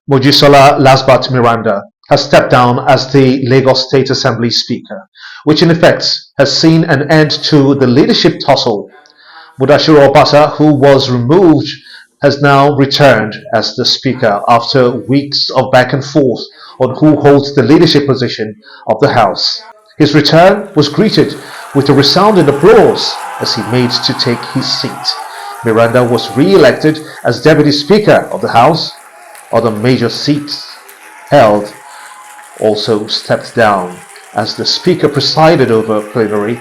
Mojisola Lasbat Miranda has stepped down as the Lagos State Assembly Speaker, which in effect has seen an end to the leadership tussle. Mudashiru Obasa, who was removed, has now returned as the Speaker after weeks of back and forth on who holds the leadership position of the House. His return was greeted with a resounding applause as he made to take his seat. Meranda was re-elected as Deputy Speaker of the House. Other major seats held also stepped down as the Speaker presided over plenary,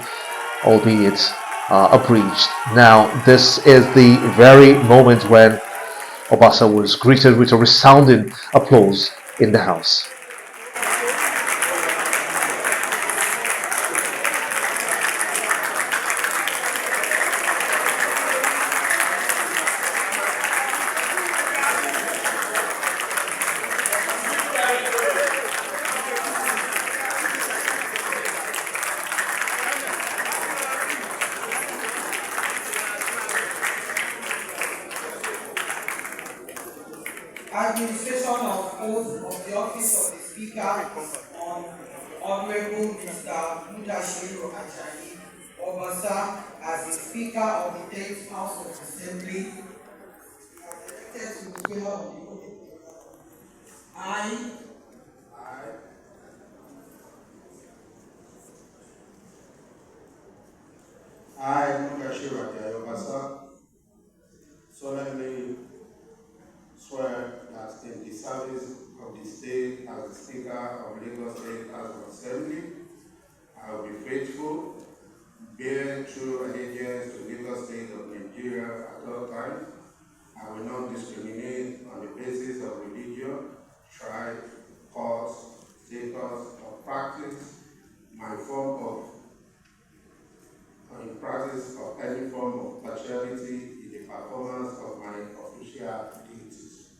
albeit abridged. Now, this is the very moment when Obasa was greeted with a resounding applause in the House. Administration of oath of the office of the Speaker on Honorable Mr. Mudashiru Obasa as the Speaker of the 10th House of Assembly. I, Mudashiru Obasa, solemnly swear that in the service of the state as the Speaker of Lagos State House of Assembly, I will be faithful, bear true allegiance to Lagos State of Nigeria at all times. I will not discriminate on the basis of religion, tribe, cause, status, or practice in practice of any form of partiality in the performance of my official duties.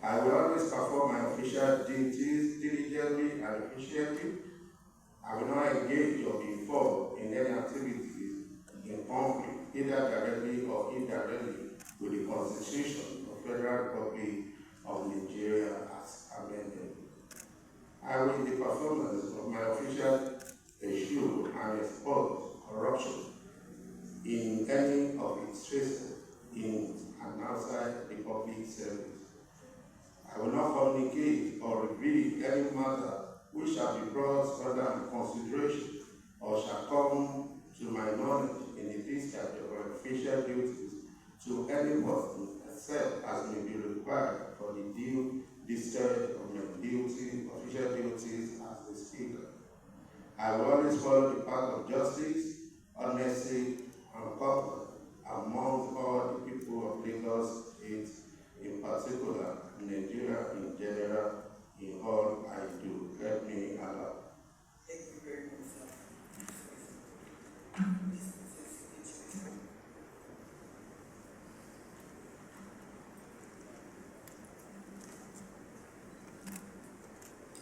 I will always perform my official duties diligently and efficiently. I will not engage or be involved in any activities in conflict, either directly or indirectly, with the Constitution of the Federal Republic of Nigeria as amended. I will, in the performance of my official issue and expose corruption in any of its traces in and outside the public service. I will not communicate or reveal any matter which shall be brought under my consideration or shall come to my knowledge in the discharge of my official duties to any person except as may be required for the due discharge of my official duties as the Speaker. I will always follow the path of justice, honesty, and purpose among all the people of Lagos State, in particular, Nigeria in general, in all I do. Help me, Allah. Thank you very much, sir.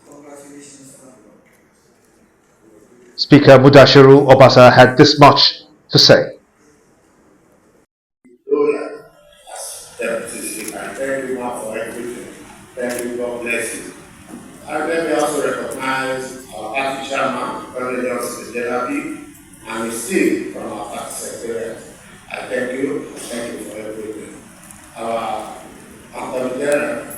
Congratulations, sir. Speaker Mudashiru Obasa had this much to say. Deputy Speaker, thank you all for everything. Thank you, God bless you. And let me also recognize our party chairman, President Jelabi, and his team from our party secretariat. I thank you for everything. Our company general,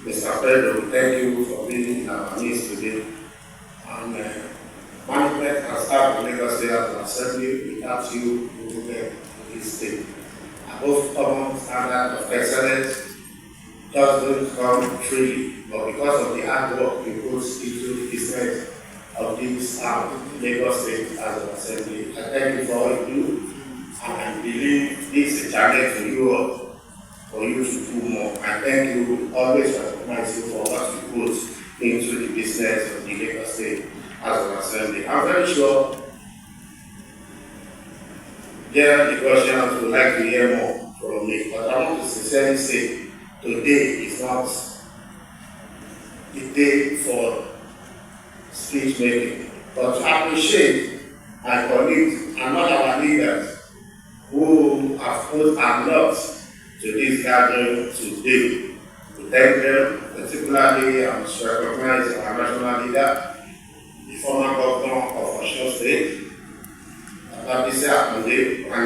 Mr. Pedro, thank you for being in our midst today. And management and staff of Lagos State House of Assembly, without you, we would have this state. Above common standard of excellence just don't come freely, but because of the hard work we put into the business of this Lagos State House of Assembly. I thank you for all you do, and I believe this is a challenge for you all, for you to do more. I thank you, always recognize you for what you put into the business of the Lagos State House of Assembly. I'm very sure there are negotiations would like to hear more from me, but I want to sincerely say today is not the day for speech making, but to appreciate my colleagues and all our leaders who have put a lot to this gathering today. We thank them, particularly I must recognize our national leader, the former governor of Osun State, and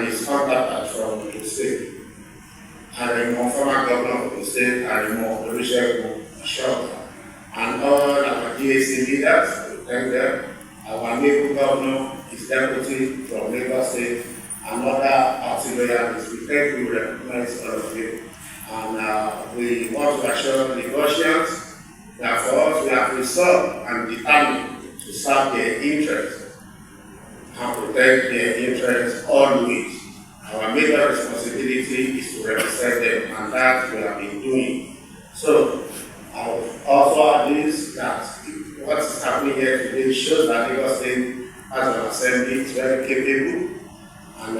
his counterpart from the state, and the former governor of the state, and the and all our GAC leaders, we thank them. Our neighbor governor, his deputy from Lagos State, and other auxiliaries. We thank you, recognize all of you. And we want to assure the Russians that for us we have resolved and determined to serve their interests and protect their interests always. Our major responsibility is to represent them, and that we have been doing. So I will also add this, that what is happening here today shows that Lagos State as an assembly is very capable, and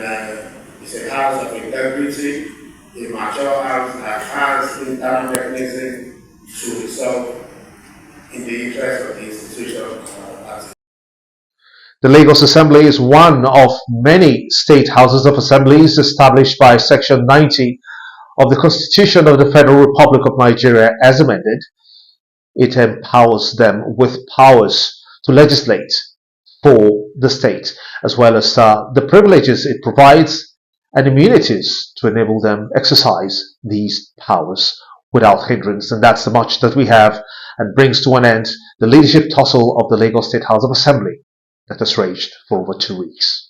it's a house of integrity, a mature house that has internal mechanism to resolve in the interest of the institution of our party. The Lagos Assembly is one of many state houses of assemblies established by Section 90 of the Constitution of the Federal Republic of Nigeria as amended. It empowers them with powers to legislate for the state, as well as the privileges it provides and immunities to enable them exercise these powers without hindrance. And that's the much that we have, and brings to an end the leadership tussle of the Lagos State House of Assembly that has raged for over 2 weeks.